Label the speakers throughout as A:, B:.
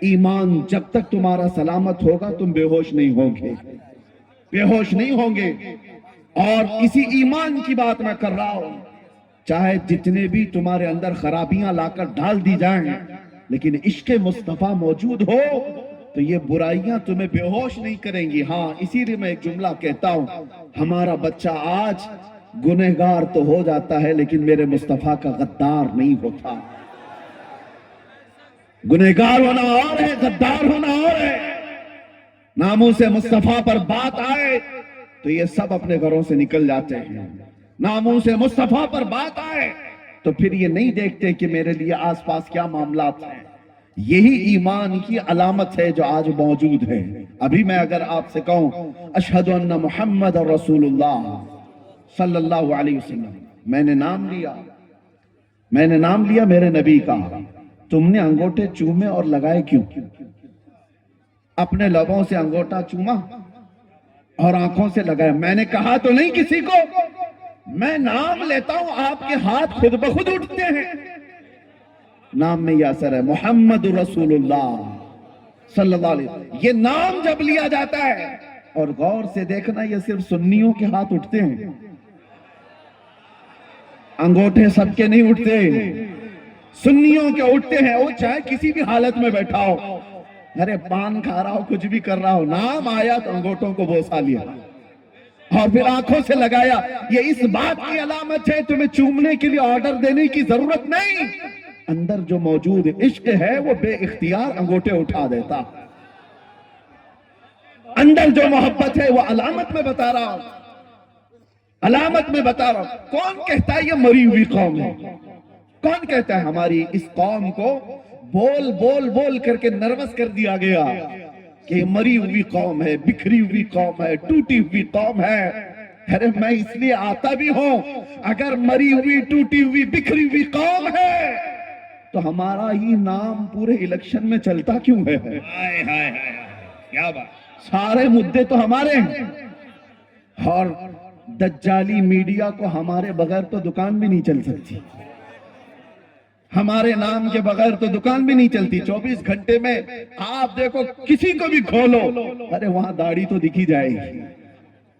A: ایمان جب تک تمہارا سلامت ہوگا تم بے ہوش نہیں ہوگے، بے ہوش نہیں ہوں گے۔ اور اسی ایمان کی بات میں کر رہا ہوں، چاہے جتنے بھی تمہارے اندر خرابیاں لا کر ڈال دی جائیں، لیکن عشق مصطفیٰ موجود ہو تو یہ برائیاں تمہیں بے ہوش نہیں کریں گی۔ ہاں اسی لیے میں ایک جملہ کہتا ہوں، ہمارا بچہ آج گنہگار تو ہو جاتا ہے لیکن میرے مصطفیٰ کا غدار نہیں ہوتا۔ گنہگار ہونا اور ہے، غدار ہونا اور ہے۔ ناموس مصطفیٰ پر بات آئے تو یہ سب اپنے گھروں سے نکل جاتے ہیں۔ ناموس مصطفیٰ پر بات آئے تو پھر یہ نہیں دیکھتے کہ میرے لیے آس پاس کیا معاملات ہیں۔ یہی ایمان کی علامت ہے جو آج موجود ہے۔ ابھی میں اگر آپ سے کہوں اشہد ان محمد رسول اللہ صلی اللہ علیہ وسلم، میں نے نام لیا میرے نبی کا، تم نے انگوٹھے چومے اور لگائے کیوں؟ اپنے لبوں سے انگوٹھا چوما اور آنکھوں سے لگایا، میں نے کہا تو نہیں کسی کو، میں نام لیتا ہوں آپ کے ہاتھ خود بخود اٹھتے ہیں۔ نام میں یہ اثر ہے، محمد رسول اللہ صلی اللہ علیہ وسلم۔ یہ نام جب لیا جاتا ہے، اور غور سے دیکھنا یہ صرف سنیوں کے ہاتھ اٹھتے ہیں، انگوٹھے سب کے نہیں اٹھتے، سنیوں کے اٹھتے ہیں۔ وہ چاہے کسی بھی حالت میں بیٹھا ہو، ارے پان کھا رہا ہو، کچھ بھی کر رہا ہو، نام آیا تو انگوٹھوں کو بوسا لیا اور پھر آنکھوں سے لگایا۔ یہ اس بات کی علامت ہے تمہیں چومنے کے لیے آرڈر دینے کی ضرورت نہیں، اندر جو موجود عشق ہے وہ بے اختیار انگوٹھے اٹھا دیتا۔ اندر جو محبت ہے وہ علامت میں بتا رہا ہوں، علامت میں بتا رہا ہوں۔ کون کہتا ہے یہ مری ہوئی قوم ہے؟ کون کہتا ہے ہماری اس قوم کو بول بول بول کر کے نروس کر دیا گیا کہ یہ مری ہوئی قوم ہے، بکھری ہوئی قوم ہے، ٹوٹی ہوئی قوم ہے؟ ارے میں اس لیے آتا بھی ہوں، اگر مری ہوئی ٹوٹی ہوئی بکھری ہوئی قوم ہے تو ہمارا ہی نام پورے الیکشن میں چلتا کیوں ہے؟ کیا بات، سارے مدعے تو ہمارے ہیں، اور دجالی میڈیا کو ہمارے بغیر تو دکان بھی نہیں چل سکتی، ہمارے نام کے بغیر تو دکان بھی نہیں چلتی۔ 24 گھنٹے میں آپ دیکھو کسی کو بھی کھولو، ارے وہاں داڑھی تو دکھی جائے گی،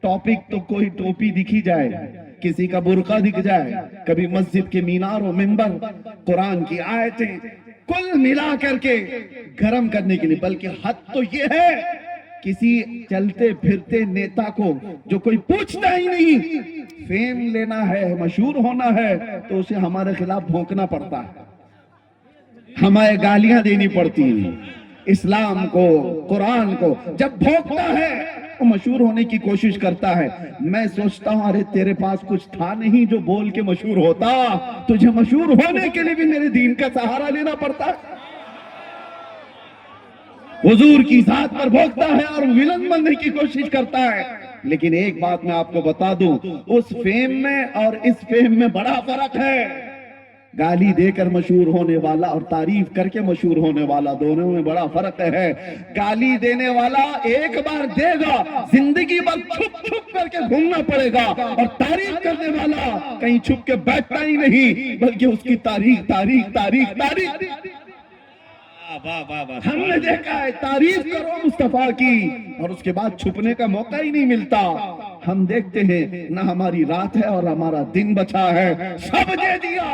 A: ٹاپک تو کوئی ٹوپی دکھی جائے، کسی کا برقع دکھ جائے، کبھی مسجد کے مینار و منبر قرآن کی آیتیں، کل ملا کر کے گرم کرنے کے لیے۔ بلکہ حد تو یہ ہے کسی چلتے پھرتے نیتا کو جو کوئی پوچھتا ہی نہیں، فیم لینا ہے، مشہور ہونا ہے تو اسے ہمارے خلاف بھونکنا پڑتا ہے، ہمیں گالیاں دینی پڑتی ہیں۔ اسلام کو، قرآن کو جب بھونکتا ہے وہ مشہور ہونے کی کوشش کرتا ہے۔ میں سوچتا ہوں ارے تیرے پاس کچھ تھا نہیں جو بول کے مشہور ہوتا، تجھے مشہور ہونے کے لیے بھی میرے دین کا سہارا لینا پڑتا ہے۔ حضور کی ذات پر بھونکتا ہے اور ولن بننے کی کوشش کرتا ہے۔ لیکن ایک بات میں آپ کو بتا دوں، اس فیم میں اور اس فیم میں بڑا فرق ہے۔ گالی دے کر مشہور ہونے والا اور تعریف کر کے مشہور ہونے والا، دونوں میں بڑا فرق ہے۔ گالی دینے والا ایک بار دے گا، زندگی بھر چھپ چھپ کر کے گھومنا پڑے گا، اور تعریف کرنے والا کہیں چھپ کے بیٹھتا ہی نہیں، بلکہ اس کی تاریخ تاریخ تاریخ تاریخ۔ ہم نے دیکھا ہے تعریف کرو مصطفیٰ کی اور اس کے بعد چھپنے کا موقع ہی نہیں ملتا۔ ہم دیکھتے ہیں نہ ہماری رات ہے اور ہمارا دن بچا ہے، سب دے دیا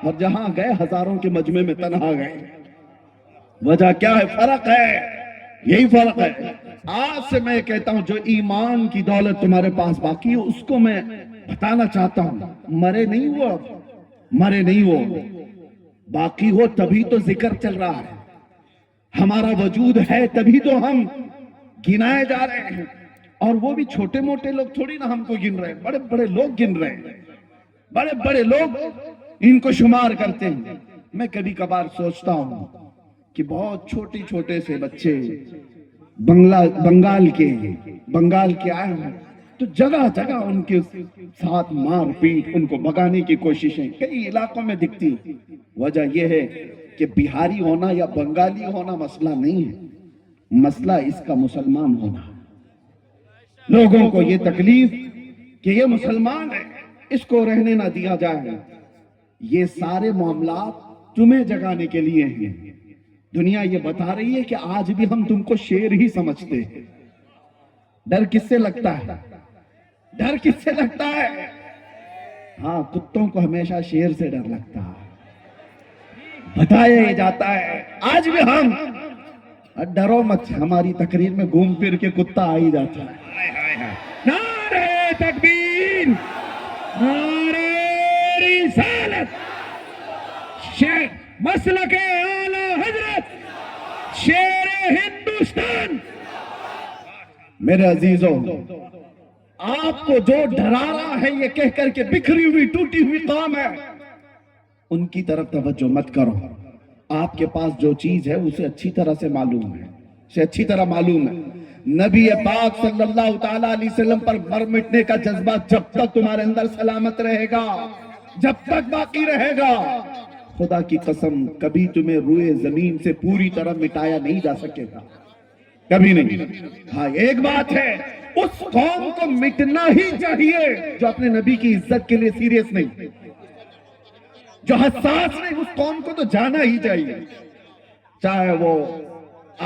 A: اور جہاں گئے ہزاروں کے مجمع میں تنہا گئے۔ وجہ کیا ہے؟ فرق ہے، یہی فرق ہے۔ آج سے میں کہتا ہوں جو ایمان کی دولت تمہارے پاس باقی ہے اس کو میں بتانا چاہتا ہوں، مرے نہیں ہو، مرے نہیں ہو، باقی ہو تبھی تو ذکر چل رہا ہے، ہمارا وجود ہے تبھی تو ہم گنائے جا رہے ہیں۔ اور وہ بھی چھوٹے موٹے لوگ تھوڑی نہ ہم کو گن رہے ہیں، بڑے بڑے لوگ گن رہے ہیں، بڑے بڑے لوگ ان کو شمار کرتے ہیں۔ میں کبھی کبھار سوچتا ہوں کہ بہت چھوٹے چھوٹے سے بچے بنگال کے آئے ہیں تو جگہ جگہ ان کے ساتھ مار پیٹ، ان کو بھگانے کی کوششیں کئی علاقوں میں دکھتی۔ وجہ یہ ہے کہ بہاری ہونا یا بنگالی ہونا مسئلہ نہیں ہے، مسئلہ اس کا مسلمان ہونا۔ لوگوں کو یہ تکلیف کہ یہ مسلمان ہے، اس کو رہنے نہ دیا جائے، یہ سارے معاملات تمہیں جگانے کے لیے ہیں۔ دنیا یہ بتا رہی ہے کہ آج بھی ہم تم کو شیر ہی سمجھتے ہیں. ڈر کس سے لگتا ہے؟ ڈر کس سے لگتا ہے؟ ہاں، کتوں کو ہمیشہ شیر سے ڈر لگتا ہے. بتایا جاتا ہے آج بھی ہم، ڈرو مت، ہماری تقریر میں گھوم پھر کے کتا آ ہی جاتا ہے. نعرہ تکبیر، نعرہ رسالت، مسلک اعلی حضرت، شیر ہندوستان. میرے عزیزوں، آپ کو جو ڈرا رہا ہے یہ کہہ کر کے بکھری ہوئی ٹوٹی ہوئی قوم ہے، ان کی طرف توجہ مت کرو. آپ کے پاس جو چیز ہے اسے اچھی طرح سے معلوم ہے، اسے اچھی طرح معلوم ہے. نبی پاک صلی اللہ تعالیٰ علیہ وسلم پر مر مٹنے کا جذبہ جب تک تمہارے اندر سلامت رہے گا، جب تک باقی رہے گا، خدا کی قسم کبھی تمہیں روئے زمین سے پوری طرح مٹایا نہیں جا سکے گا، کبھی نہیں. ہاں، ایک بات ہے، اس قوم کو مٹنا ہی چاہیے جو اپنے نبی کی عزت کے لیے سیریس نہیں، جو حساس نہیں. اس قوم کو تو جانا ہی چاہیے، چاہے وہ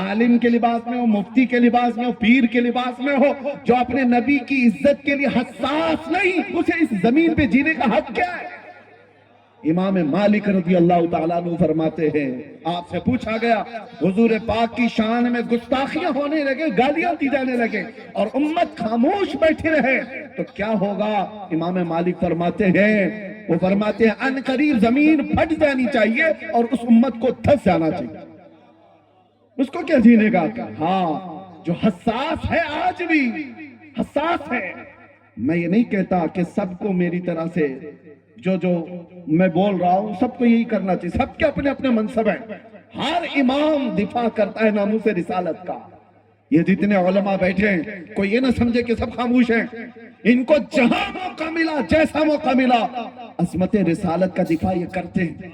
A: عالم کے لباس میں ہو، مفتی کے لباس میں ہو، پیر کے لباس میں ہو. جو اپنے نبی کی عزت کے لیے حساس نہیں، اسے اس زمین پہ جینے کا حق کیا ہے؟ امام مالک رضی اللہ تعالیٰ عنہ فرماتے ہیں، آپ سے پوچھا گیا حضور پاک کی شان میں گستاخیاں ہونے لگے، گالیاں دی جانے لگے اور امت خاموش بیٹھے رہے تو کیا ہوگا؟ امام مالک فرماتے ہیں، وہ فرماتے ہیں ان قریب زمین پھٹ جانی چاہیے اور اس امت کو دھس جانا چاہیے. اس کو کیا جینے گا؟ ہاں، جو حساس ہے آج بھی حساس ہے. میں یہ نہیں کہتا کہ سب کو میری طرح سے جو میں بول رہا ہوں سب کو یہی کرنا چاہیے، سب کے اپنے اپنے منصب ہیں. ہر امام دفاع کرتا ہے ناموس رسالت کا. یہ جتنے علماء بیٹھے ہیں کوئی یہ نہ سمجھے کہ سب خاموش ہیں. ان کو جہاں موقع ملا، جیسا موقع ملا، عظمت رسالت کا دفاع یہ کرتے ہیں.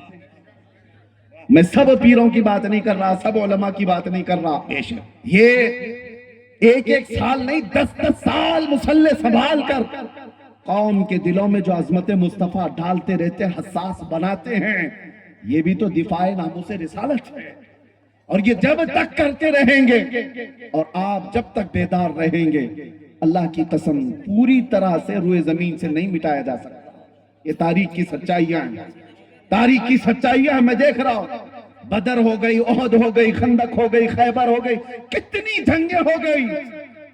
A: میں سب پیروں کی بات نہیں کر رہا، سب علماء کی بات نہیں کر رہا. یہ ایک ایک سال نہیں، 10 سال مسلح سنبھال کر قوم کے دلوں میں جو عظمت مصطفیٰ ڈالتے رہتے، حساس بناتے ہیں، یہ بھی تو دفاع ناموس رسالت ہے. اور یہ جب تک کرتے رہیں گے اور آپ جب تک بیدار رہیں گے، اللہ کی قسم پوری طرح سے روئے زمین سے نہیں مٹایا جا سکتا. یہ تاریخ کی سچائیاں ہیں، تاریخ کی سچائیاں ہیں. میں دیکھ رہا ہوں، بدر ہو گئی، احد ہو گئی، خندق ہو گئی، خیبر ہو گئی، کتنی جنگیں ہو گئی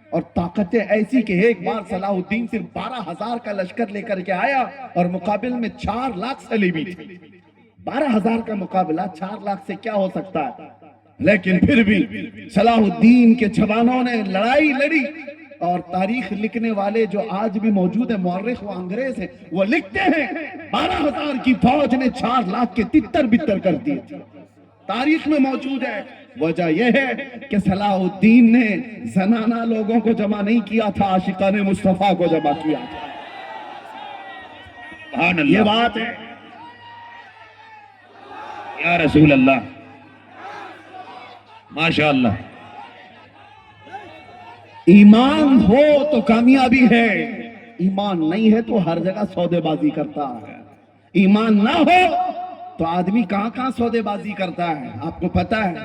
A: اور طاقتیں ایسی کہ ایک بار صلاح الدین صرف 12,000 کا لشکر لے کر کے آیا اور مقابل میں 4 لاکھ صلیبی تھے. 12,000 کا مقابلہ 4 لاکھ سے کیا ہو سکتا ہے؟ لیکن پھر بھی صلاح الدین کے جوانوں نے لڑائی لڑی اور تاریخ لکھنے والے جو آج بھی موجود ہیں، مورخ و انگریز ہیں، وہ لکھتے ہیں 12,000 کی فوج نے 4 لاکھ کے تتر بتر کر دیے. تاریخ میں موجود ہے. وجہ یہ ہے کہ صلاح الدین نے زنانہ لوگوں کو جمع نہیں کیا تھا، عاشقان مصطفیٰ کو جمع کیا تھا. یہ بات ہے
B: یا رسول اللہ، ماشاءاللہ.
A: ایمان ہو تو کامیابی ہے، ایمان نہیں ہے تو ہر جگہ سودے بازی کرتا ہے. ایمان نہ ہو تو آدمی کہاں کہاں سودے بازی کرتا ہے. آپ کو پتا ہے،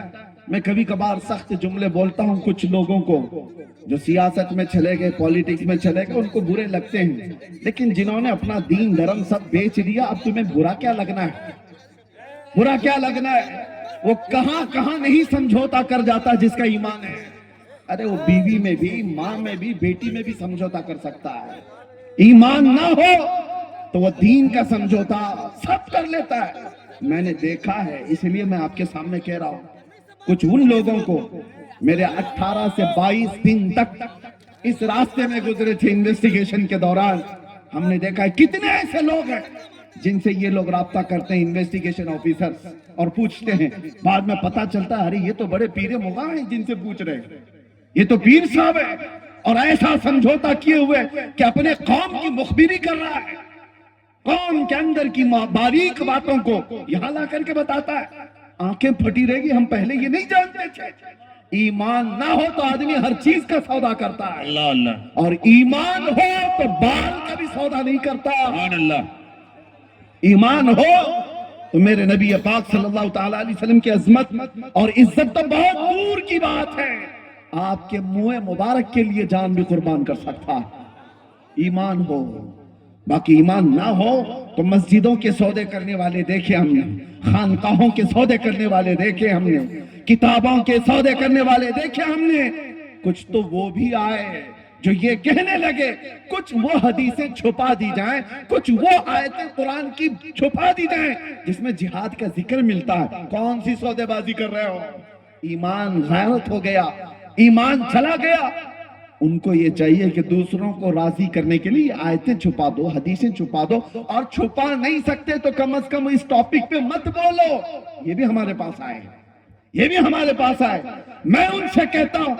A: میں کبھی کبھار سخت جملے بولتا ہوں کچھ لوگوں کو جو سیاست میں چلے گئے، پولیٹکس میں چلے گئے، ان کو برے لگتے ہیں. لیکن جنہوں نے اپنا دین دھرم سب بیچ دیا، اب تمہیں برا کیا لگنا ہے؟ برا کیا لگنا ہے؟ وہ کہاں کہاں نہیں سمجھوتا کر جاتا جس کا ایمان ہے. ارے وہ بیوی میں بھی، ماں میں بھی، بیٹی میں بھی سمجھوتا کر سکتا ہے. ایمان نہ ہو تو وہ دین کا سمجھوتا سب کر لیتا ہے. میں نے دیکھا ہے، اس لیے میں آپ کے سامنے کہہ رہا ہوں. کچھ ان لوگوں کو میرے 18 سے 22 دن تک اس راستے میں گزرے تھے انویسٹیگیشن کے دوران. ہم نے دیکھا ہے کتنے ایسے لوگ ہیں جن سے یہ لوگ رابطہ کرتے ہیں، انویسٹیگیشن آفیسر، اور پوچھتے ہیں. بعد میں پتا چلتا ہے ارے یہ تو بڑے پیر مغاں ہیں جن سے پوچھ رہے ہیں، یہ تو پیر صاحب ہے. اور ایسا سمجھوتا کیے ہوئے کہ اپنے قوم کی مخبری کر رہا ہے، قوم کے اندر کی باریک باتوں کو یہاں لا کر کے بتاتا ہے. آنکھیں پھٹی رہے گی، ہم پہلے یہ نہیں جانتے تھے. ایمان نہ ہو تو آدمی ہر چیز کا سودا کرتا ہے،
B: اللہ اللہ.
A: اور ایمان ہو تو بال کا بھی سودا نہیں کرتا.
B: سبحان اللہ.
A: ایمان ہو تو میرے نبی پاک صلی اللہ تعالیٰ علیہ وسلم کی عظمت اور عزت تو بہت دور کی بات ہے، آپ کے منہ مبارک کے لیے جان بھی قربان کر سکتا ہے، ایمان ہو۔ باقی ایمان نہ ہو تو مسجدوں کے سودے کرنے والے دیکھے ہم نے، خانقاہوں کے سودے کرنے والے دیکھے ہم نے، کتابوں کے سودے کرنے والے دیکھے ہم نے۔ کچھ تو وہ بھی آئے جو یہ کہنے لگے کچھ وہ حدیثیں چھپا دی جائیں، کچھ وہ آیتیں قرآن کی چھپا دی جائیں جس میں جہاد کا ذکر ملتا ہے۔ کون سی سودے بازی کر رہے ہو؟ ایمان غیرت ہو گیا، ایمان چلا گیا۔ ان کو یہ چاہیے کہ دوسروں کو راضی کرنے کے لیے آیتیں چھپا دو، حدیثیں چھپا دو، اور چھپا نہیں سکتے تو کم از کم اس ٹاپک پہ مت بولو۔ یہ بھی ہمارے پاس آئے، یہ بھی ہمارے پاس آئے۔ میں ان سے کہتا ہوں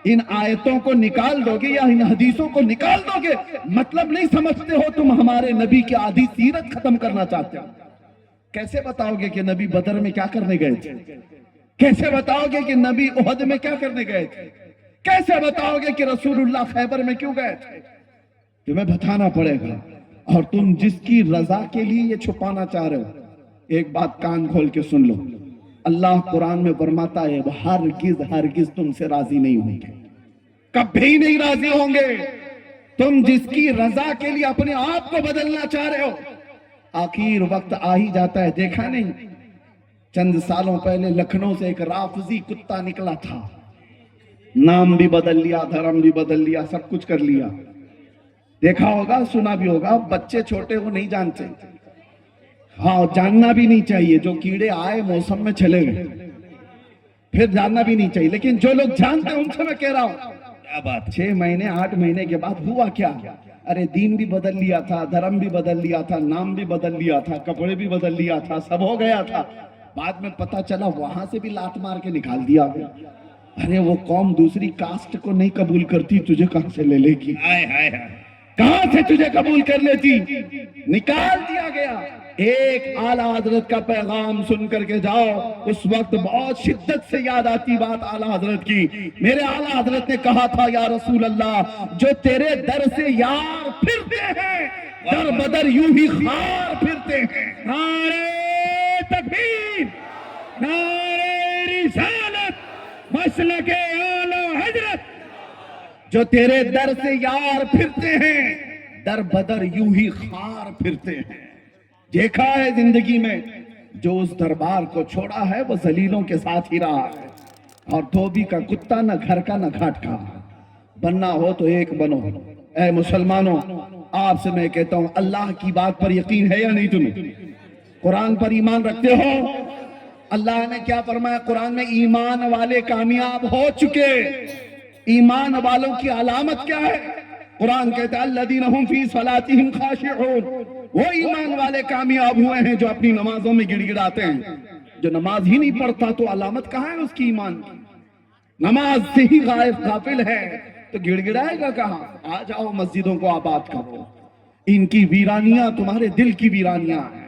A: ان آیتوں کو نکال دو گے یا ان حدیثوں کو نکال دو گے، مطلب نہیں سمجھتے ہو تم ہمارے نبی کی آدھی سیرت ختم کرنا چاہتے ہو۔ کیسے بتاؤ گے کہ نبی بدر میں کیا کرنے گئے تھے؟ کیسے بتاؤ گے کہ نبی احد میں کیا کرنے گئے تھے؟ کیسے بتاؤ گے کہ رسول اللہ خیبر میں کیوں گئے تھے؟ تمہیں بتانا پڑے گا، اور تم جس کی رضا کے لیے یہ چھپانا چاہ رہے ہو، ایک بات کان کھول کے سن لو، اللہ قرآن میں فرماتا ہے ہرگز ہرگز تم سے راضی نہیں ہوں گے، کبھی نہیں راضی ہوں گے۔ تم جس کی رضا کے لیے اپنے آپ کو بدلنا چاہ رہے ہو، آخر وقت آ ہی جاتا ہے۔ دیکھا نہیں چند سالوں پہلے لکھنؤ سے ایک رافضی کتا نکلا تھا، نام بھی بدل لیا، دھرم بھی بدل لیا، سب کچھ کر لیا۔ دیکھا ہوگا، سنا بھی ہوگا، بچے چھوٹے وہ نہیں جانتے، ہاں جاننا بھی نہیں چاہیے، جو کیڑے آئے موسم میں چلے گئے پھر جاننا بھی نہیں چاہیے، لیکن جو لوگ جانتے ہیں ان سے میں کہہ رہا ہوں کیا بات 6 مہینے 8 مہینے کے بعد ہوا کیا؟ ارے دین بھی بدل لیا تھا، دھرم بھی بدل لیا تھا، نام بھی بدل لیا تھا، کپڑے بھی بدل لیا تھا، سب ہو گیا تھا، بعد میں پتا چلا وہاں سے بھی لات مار کے نکال دیا۔ ارے وہ قوم دوسری کاسٹ کو نہیں قبول کرتی، تجھے کہاں سے لے لے گی؟ کہاں سے تجھے قبول کر لیتی؟ نکال دیا گیا۔ ایک اعلیٰ حضرت کا پیغام سن کر کے جاؤ، اس وقت بہت شدت سے یاد آتی بات اعلیٰ حضرت کی۔ میرے اعلیٰ حضرت نے کہا تھا یا رسول اللہ، جو تیرے در سے یار پھرتے ہیں در بدر یوں ہی خار پھرتے ہیں۔ نعرہ تکبیر، نعرہ رسالت، مسلک اعلیٰ حضرت۔ جو تیرے در سے یار پھرتے ہیں در بدر یوں ہی خار پھرتے ہیں۔ دیکھا ہے زندگی میں جو اس دربار کو چھوڑا ہے وہ ذلیلوں کے ساتھ ہی رہا ہے، اور دھوبی کا کتا نہ گھر کا نہ گھاٹ کا۔ بننا ہو تو ایک بنو۔ اے مسلمانوں، آپ سے میں کہتا ہوں اللہ کی بات پر یقین ہے یا نہیں تمہیں؟ قرآن پر ایمان رکھتے ہو؟ اللہ نے کیا فرمایا قرآن میں؟ ایمان والے کامیاب ہو چکے۔ ایمان والوں کی علامت کیا ہے؟ قرآن کہتا ہے الذین ھم فی صلاتہم خاشعون، وہ ایمان والے کامیاب ہوئے ہیں جو اپنی نمازوں میں گڑ گڑاتے ہیں۔ جو نماز ہی نہیں پڑھتا تو علامت کہاں ہے اس کی ایمان کی؟ نماز سے ہی غافل ہے تو گڑ گڑائے گا کہاں؟ آ جاؤ مسجدوں کو آباد کرو، ان کی ویرانیاں تمہارے دل کی ویرانیاں ہیں،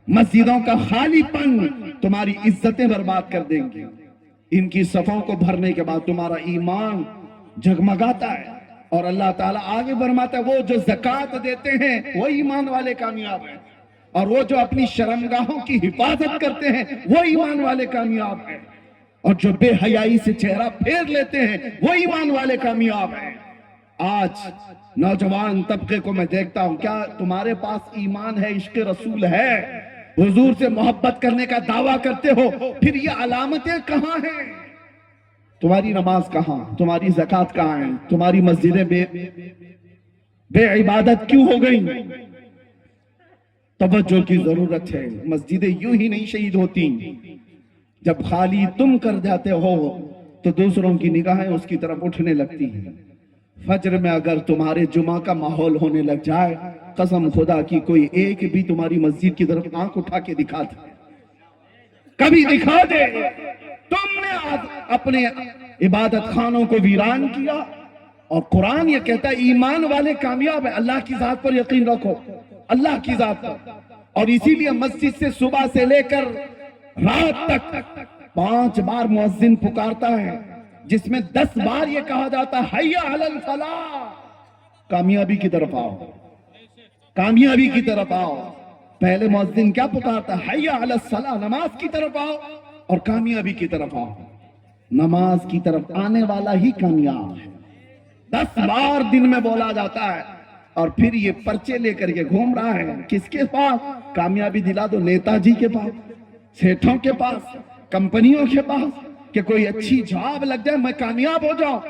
A: مسجدوں کا خالی پن تمہاری عزتیں برباد کر دیں گے، ان کی صفوں کو بھرنے کے بعد تمہارا ایمان جگمگاتا ہے۔ اور اللہ تعالیٰ آگے فرماتا ہے وہ جو زکوٰۃ دیتے ہیں وہ ایمان والے کامیاب ہیں، اور وہ جو اپنی شرمگاہوں کی حفاظت کرتے ہیں وہ ایمان والے کامیاب ہیں، اور جو بے حیائی سے چہرہ پھیر لیتے ہیں وہ ایمان والے کامیاب ہیں۔ آج نوجوان طبقے کو میں دیکھتا ہوں، کیا تمہارے پاس ایمان ہے، عشق رسول ہے، حضور سے محبت کرنے کا دعویٰ کرتے ہو، پھر یہ علامتیں کہاں ہیں؟ تمہاری نماز کہاں؟ تمہاری زکوٰۃ کہاں ہیں؟ تمہاری مسجدیں بے عبادت کیوں ہو گئی؟ توجہ کی ضرورت ہے۔ مسجدیں یوں ہی نہیں شہید ہوتی، جب خالی تم کر جاتے ہو تو دوسروں کی نگاہیں اس کی طرف اٹھنے لگتی ہیں۔ فجر میں اگر تمہارے جمعہ کا ماحول ہونے لگ جائے، قسم خدا کی کوئی ایک بھی تمہاری مسجد کی طرف آنکھ اٹھا کے دکھا دے، کبھی دکھا دے۔ تم نے اپنے عبادت خانوں کو ویران کیا، اور قرآن یہ کہتا ہے ایمان والے کامیاب ہیں۔ اللہ کی ذات پر یقین رکھو، اللہ کی ذات پر۔ اور اسی لیے مسجد سے صبح سے لے کر رات تک 5 بار مؤذن پکارتا ہے، جس میں 10 بار یہ کہا جاتا ہے حی علی الفلاح، کامیابی کی طرف آؤ، کامیابی کی طرف آؤ۔ پہلے مؤذن کیا پکارتا ہے؟ حی علی الصلاۃ، نماز کی طرف آؤ اور کامیابی کی طرف آؤ۔ نماز کی طرف آنے والا ہی کامیاب ہے۔ 10 بار دن میں بولا جاتا ہے، اور پھر یہ پرچے لے کر کے گھوم رہا ہے کس کے پاس؟ کامیابی دلا دو نیتا جی کے پاس، سیٹھوں کے پاس، کمپنیوں کے پاس، کہ کوئی اچھی جاب لگ جائے میں کامیاب ہو جاؤں۔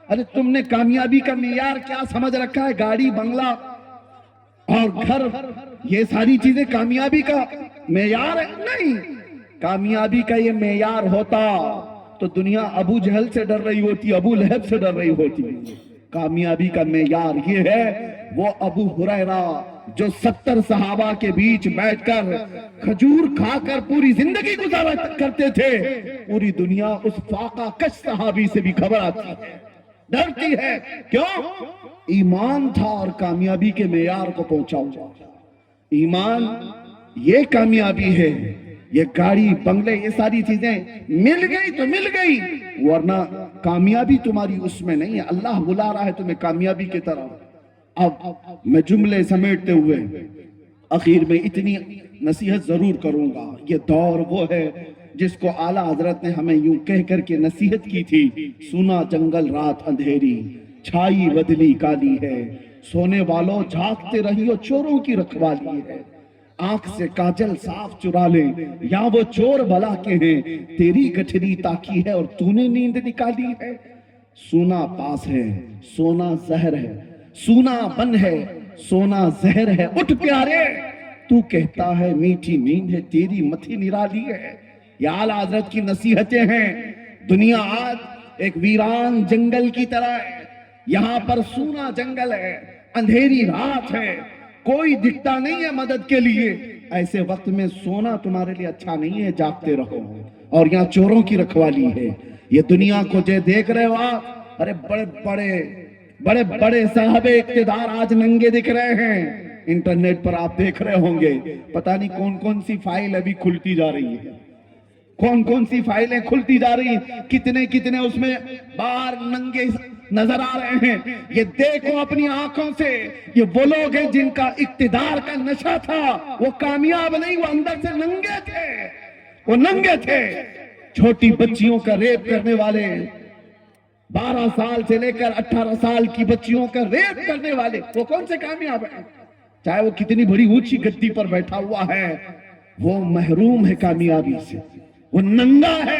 A: ارے تم نے کامیابی کا معیار کیا سمجھ رکھا ہے؟ گاڑی، بنگلہ اور گھر، یہ ساری چیزیں کامیابی کا معیار ہے؟ نہیں، کامیابی کا یہ معیار ہوتا تو دنیا ابو جہل سے ڈر رہی ہوتی، ابو لہب سے ڈر رہی ہوتی۔ کامیابی کا معیار یہ ہے، وہ ابو ہریرہ جو 70 صحابہ کے بیچ بیٹھ کر کھجور کھا کر پوری زندگی گزارا کرتے تھے، پوری دنیا اس فاقہ کش صحابی سے بھی خبر آتی ہے، ڈرتی ہے۔ کیوں؟ ایمان تھا اور کامیابی کے معیار کو پہنچا ہوا۔ ایمان یہ کامیابی ہے، یہ گاڑی، بنگلے، یہ ساری چیزیں مل گئی تو مل گئی، ورنہ کامیابی تمہاری اس میں نہیں ہے۔ اللہ بلا رہا ہے تمہیں کامیابی کی طرف۔ اب میں جملے سمیٹتے ہوئے اخیر میں اتنی نصیحت ضرور کروں گا۔ یہ دور وہ ہے جس کو اعلیٰ حضرت نے ہمیں یوں کہہ کر کے نصیحت کی تھی، سونا جنگل رات اندھیری، چھائی بدلی کالی ہے، سونے والوں جھاگتے رہیو چوروں کی رکھوالی ہے، آنکھ سے کاجل صاف چرا لیں یا وہ چور بلا کے ہیں، تیری گٹھری تاکی ہے اور تو نے نیند نکالی ہے۔ سونا پاس ہے، سونا زہر ہے، سونا بن ہے، سونا زہر ہے، اٹھ پیارے، تو کہتا ہے میٹھی نیند ہے، تیری متھی نرالی ہے۔ یہ اعلیٰ حضرت کی نصیحتیں ہیں۔ دنیا آج ایک ویران جنگل کی طرح ہے، یہاں پر سونا جنگل ہے، اندھیری رات ہے، کوئی دکھتا نہیں ہے مدد کے لیے۔ ایسے وقت میں سونا تمہارے لیے اچھا نہیں ہے، جاگتے رہو، اور یہاں چوروں کی رکھوالی ہے۔ یہ دنیا کو جو دیکھ رہے ہو آپ، ارے بڑے بڑے صاحب اقتدار آج ننگے دکھ رہے ہیں۔ انٹرنیٹ پر آپ دیکھ رہے ہوں گے، پتہ نہیں کون کون سی فائل ابھی کھلتی جا رہی ہے، کون کون سی فائلیں کھلتی جا رہی ہیں، کتنے اس میں باہر ننگے نظر آ رہے ہیں۔ یہ دیکھو اپنی آنکھوں سے، یہ وہ لوگ ہیں جن کا اقتدار کا نشہ تھا، وہ کامیاب نہیں، وہ اندر سے ننگے تھے، وہ ننگے تھے۔ چھوٹی بچیوں کا ریپ کرنے والے، 12 سال سے لے کر 18 سال کی بچیوں کا ریپ کرنے والے، وہ کون سے کامیاب ہیں؟ چاہے وہ کتنی بڑی اونچی گدی پر بیٹھا ہوا ہے، وہ محروم ہے کامیابی سے، وہ ننگا ہے۔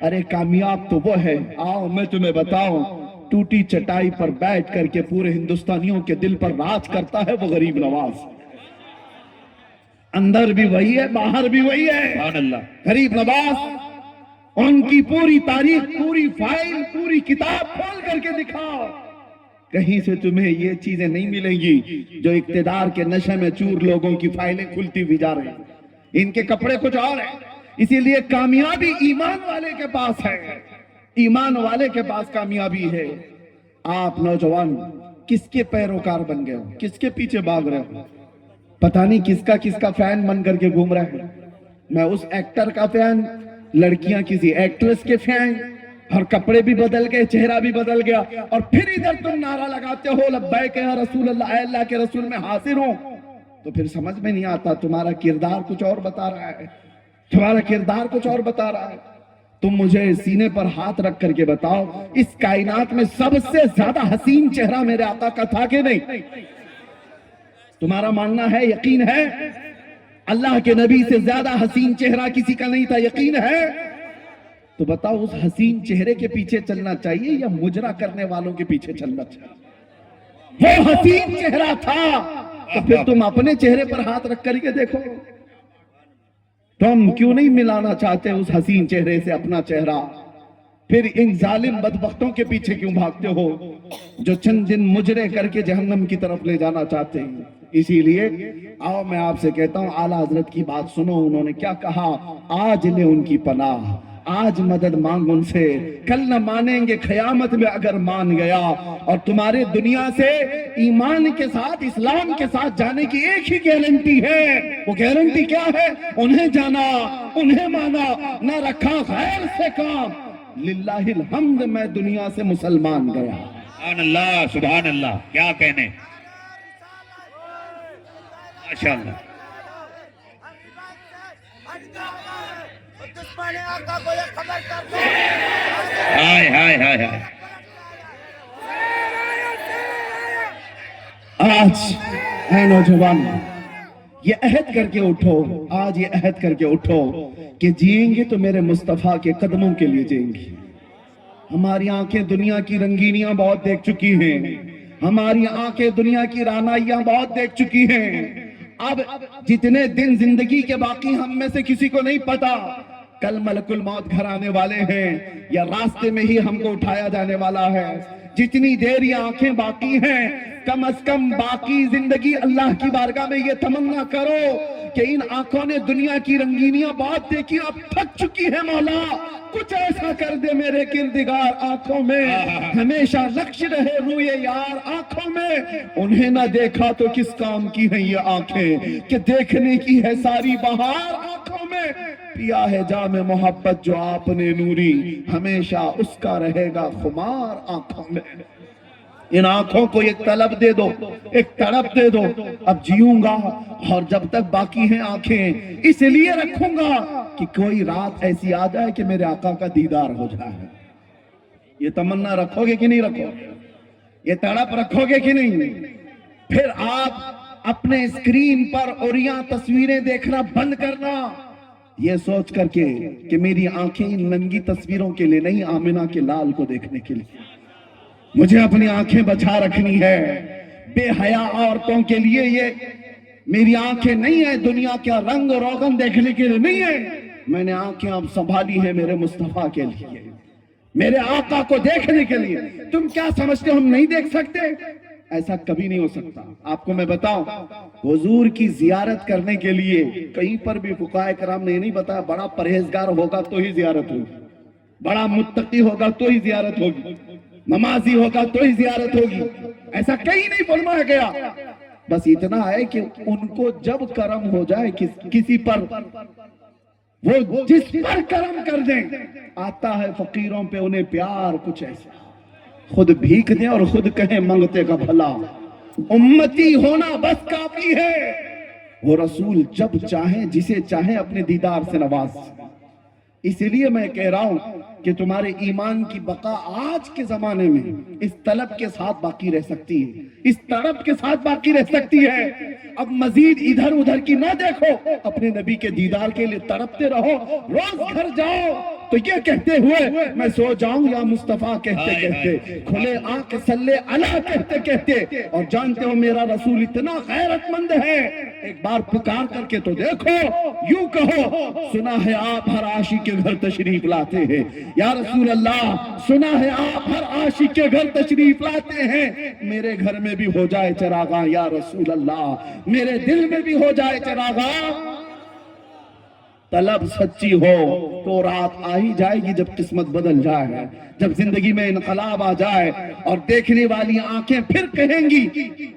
A: ارے کامیاب تو وہ ہے، آؤ میں تمہیں بتاؤں، ٹوٹی چٹائی پر بیٹھ کر کے پورے ہندوستانیوں کے دل پر راج کرتا ہے، وہ غریب نواز۔ اندر بھی وہی ہے، باہر بھی وہی ہے، سبحان اللہ۔ غریب نواز، ان کی پوری تاریخ، پوری فائل، پوری کتاب کھول کر کے دکھاؤ، کہیں سے تمہیں یہ چیزیں نہیں ملیں گی جو اقتدار کے نشے میں چور لوگوں کی فائلیں کھلتی بھی جا رہی ہیں۔ ان کے کپڑے کچھ اور ہیں۔ اسی لیے کامیابی ایمان والے کے پاس ہے، ایمان والے کے پاس کامیابی ہے۔ آپ نوجوان کس کے پیروکار بن گئے ہو، کس کے پیچھے بھاگ رہے ہو؟ پتہ نہیں کس کا فین بن کر کے گھوم رہے ہیں۔ میں اس ایکٹر کا فین، لڑکیاں کسی ایکٹریس کے فین، اور کپڑے بھی بدل گئے، چہرہ بھی بدل گیا، اور پھر ادھر تم نعرہ لگاتے ہو لبیک یا رسول اللہ، اے اللہ کے رسول میں حاضر ہوں۔ تو پھر سمجھ میں نہیں آتا، تمہارا کردار کچھ اور بتا رہا ہے، تمہارا کردار کچھ اور بتا رہا ہے۔ تم مجھے سینے پر ہاتھ رکھ کر کے بتاؤ، اس کائنات میں سب سے زیادہ حسین چہرہ میرے آقا کا تھا کہ نہیں؟ تمہارا ماننا ہے، یقین ہے؟ اللہ کے نبی سے زیادہ حسین چہرہ کسی کا نہیں تھا، یقین ہے؟ تو بتاؤ اس حسین چہرے کے پیچھے چلنا چاہیے یا مجرا کرنے والوں کے پیچھے چلنا چاہیے؟ وہ حسین چہرہ تھا، تو پھر تم اپنے چہرے پر ہاتھ رکھ کر کے دیکھو، تم کیوں نہیں ملانا چاہتے اس حسین چہرے سے اپنا چہرہ؟ پھر ان ظالم بدبختوں کے پیچھے کیوں بھاگتے ہو جو چند دن مجرے کر کے جہنم کی طرف لے جانا چاہتے ہیں؟ اسی لیے آؤ میں آپ سے کہتا ہوں، اعلیٰ حضرت کی بات سنو، انہوں نے کیا کہا؟ آج لے ان کی پناہ، آج مدد مانگ ان سے، کل نہ مانیں گے قیامت میں اگر مان گیا۔ اور تمہارے دنیا سے ایمان کے ساتھ، اسلام کے ساتھ جانے کی ایک ہی گارنٹی ہے، وہ گارنٹی کیا ہے؟ انہیں جانا، انہیں مانا، نہ رکھا غیر سے کام، للہ الحمد میں دنیا سے مسلمان گیا۔
B: سبحان اللہ، سبحان اللہ، کیا کہنے، ماشاءاللہ۔
C: دشمن آقا کو یہ خبر کر دو.
B: ہائے ہائے ہائے ہائے.
A: آج اے نوجوان یہ عہد کر کے اٹھو، آج یہ عہد کر کے اٹھو کہ جئیں گے تو میرے مصطفیٰ کے قدموں کے لیے جئیں گے. ہماری آنکھیں دنیا کی رنگینیاں بہت دیکھ چکی ہیں، ہماری آنکھیں دنیا کی رعنائیاں بہت دیکھ چکی ہیں. اب جتنے دن زندگی کے باقی ہم میں سے کسی کو نہیں پتا کل ملک الموت گھر آنے والے ہیں یا راستے میں ہی ہم کو اٹھایا جانے والا ہے. جتنی دیر یہ آنکھیں باقی ہیں کم از کم باقی زندگی اللہ کی بارگاہ میں یہ تمنا کرو کہ ان آنکھوں نے دنیا کی رنگینیاں بہت دیکھی، اب تھک چکی ہے مولا، کچھ ایسا کر دے میرے کردگار آنکھوں میں ہمیشہ نقش رہے روئے یار آنکھوں میں. انہیں نہ دیکھا تو کس کام کی ہیں یہ آنکھیں کہ دیکھنے کی ہے ساری بہار آنکھوں میں. پیا ہے جام محبت جو آپ نے نوری، ہمیشہ اس کا رہے گا خمار آنکھوں میں. ان آنکھوں کو ایک طلب دے دو، ایک تڑپ دے دو. اب جیوں گا اور جب تک باقی ہیں آنکھیں اس لیے رکھوں گا کہ کوئی رات ایسی آ جائے کہ میرے آقا کا دیدار ہو جائے. یہ تمنا رکھو گے کہ نہیں رکھو گے؟ یہ تڑپ رکھو گے کہ نہیں؟ پھر آپ اپنے اسکرین پر اوریاں تصویریں دیکھنا بند کرنا، یہ سوچ کر کے کہ میری آنکھیں ان ننگی تصویروں کے لیے نہیں، آمنہ کے لال کو دیکھنے کے لیے. مجھے اپنی آنکھیں بچا رکھنی ہے. بے حیا عورتوں کے لیے یہ میری آنکھیں نہیں ہیں، دنیا کا رنگ روغن دیکھنے کے لیے نہیں ہے. میں نے آنکھیں اب سنبھالی ہیں میرے مصطفیٰ کے لیے، میرے آقا کو دیکھنے کے لیے. تم کیا سمجھتے ہو ہم نہیں دیکھ سکتے؟ ایسا کبھی نہیں ہو سکتا. آپ کو میں بتاؤں حضور کی زیارت کرنے کے لیے کہیں پر بھی فقہاء کرام نے یہ نہیں بتایا بڑا پرہیزگار ہوگا تو ہی زیارت ہوگی، بڑا متقی ہوگا تو ہی زیارت ہوگی، نمازی ہوگا تو ہی زیارت ہوگی. ایسا کہیں نہیں فرمایا گیا. بس اتنا ہے کہ ان کو جب کرم ہو جائے کسی پر، وہ جس پر کرم کر دیں، آتا ہے فقیروں پہ انہیں پیار کچھ ایسا، خود بھیک دیں اور خود کہیں منگتے کا بھلا. امتی ہونا بس کافی ہے. وہ رسول جب چاہیں جسے چاہیں اپنے دیدار سے نواز. اسی لیے میں کہہ رہا ہوں کہ تمہارے ایمان کی بقا آج کے زمانے میں اس طلب کے ساتھ باقی رہ سکتی ہے، اس طلب کے ساتھ باقی رہ سکتی ہے. اب مزید ادھر ادھر کی نہ دیکھو، اپنے نبی کے دیدار کے لیے تڑپتے رہو. روز گھر جاؤ تو یہ کہتے ہوئے میں سو جاؤں یا مصطفیٰ کہتے کہتے، کھلے آنکھ صلی اللہ کہتے کہتے. اور جانتے ہو میرا رسول اتنا غیرت مند ہے، ایک بار پکار کر کے تو دیکھو، یوں کہو سنا ہے آپ ہر عاشق کے گھر تشریف لاتے ہیں. یا رسول اللہ سنا ہے آپ ہر عاشق کے گھر تشریف لاتے ہیں، میرے گھر میں بھی ہو جائے چراغاں یا رسول اللہ، میرے دل میں بھی ہو جائے چراغاں. طلب سچی ہو تو رات آ ہی جائے گی جب قسمت بدل جائے، جب زندگی میں انقلاب آ جائے اور دیکھنے والی آنکھیں پھر کہیں گی.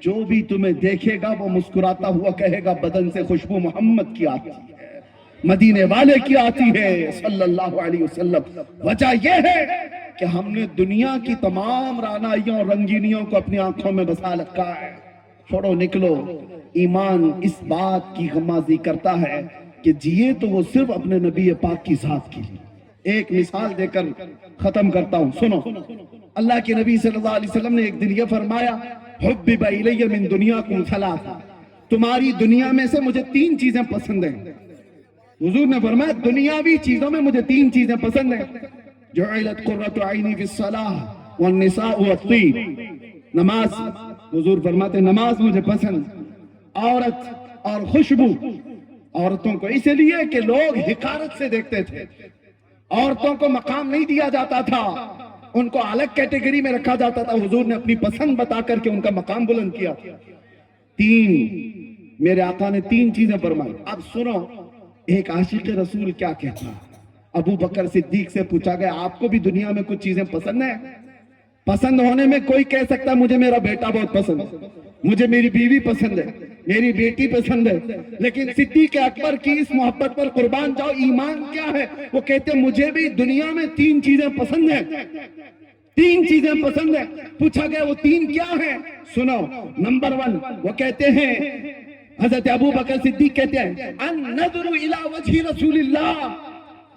A: جو بھی تمہیں دیکھے گا وہ مسکراتا ہوا کہے گا بدن سے خوشبو محمد کی آتی ہے، مدینے والے کی آتی ہے صلی اللہ علیہ وسلم. وجہ یہ ہے کہ ہم نے دنیا کی تمام رعنائیوں اور رنگینیوں کو اپنی آنکھوں میں بسا رکھا ہے. چھوڑو نکلو. ایمان اس بات کی غمازی کرتا ہے کہ جیے تو وہ صرف اپنے نبی پاک کی ذات کے لیے. ایک مثال دے کر ختم کرتا ہوں، سنو. اللہ کے نبی صلی اللہ علیہ وسلم نے ایک دن یہ فرمایا حبب الی من دنیاکم ثلاثہ، تمہاری دنیا میں سے مجھے 3 چیزیں پسند ہیں. حضور نے فرمایا دنیاوی چیزوں میں مجھے 3 چیزیں پسند ہیں. جعلت قرۃ عینی فی الصلاۃ والنساء والطیب. نماز، حضور فرماتے نماز مجھے پسند، عورت اور خوشبو. عورتوں کو اس لیے کہ لوگ حقارت سے دیکھتے تھے، عورتوں کو مقام نہیں دیا جاتا تھا، ان کو الگ کیٹیگری میں رکھا جاتا تھا. حضور نے اپنی پسند بتا کر کے ان کا مقام بلند کیا. 3 میرے آقا نے 3 چیزیں فرمائی. اب سنو ایک عاشق رسول کیا کہتا. ابو بکر صدیق سے پوچھا گیا آپ کو بھی دنیا میں کچھ چیزیں پسند ہیں؟ پسند ہونے میں کوئی کہہ سکتا ہے مجھے میرا بیٹا بہت پسند ہے، مجھے میری بیوی پسند ہے، میری بیٹی پسند ہے. لیکن صدیق اکبر کی اس محبت پر قربان جاؤ ایمان کیا ہے. وہ کہتے مجھے بھی دنیا میں 3 چیزیں پسند ہیں، 3 چیزیں پسند ہیں. پوچھا گیا وہ 3 کیا ہیں؟ سنو. نمبر 1 وہ کہتے ہیں، حضرت ابو بکر صدیق کہتے ہیں النظر الی وجہ رسول اللہ،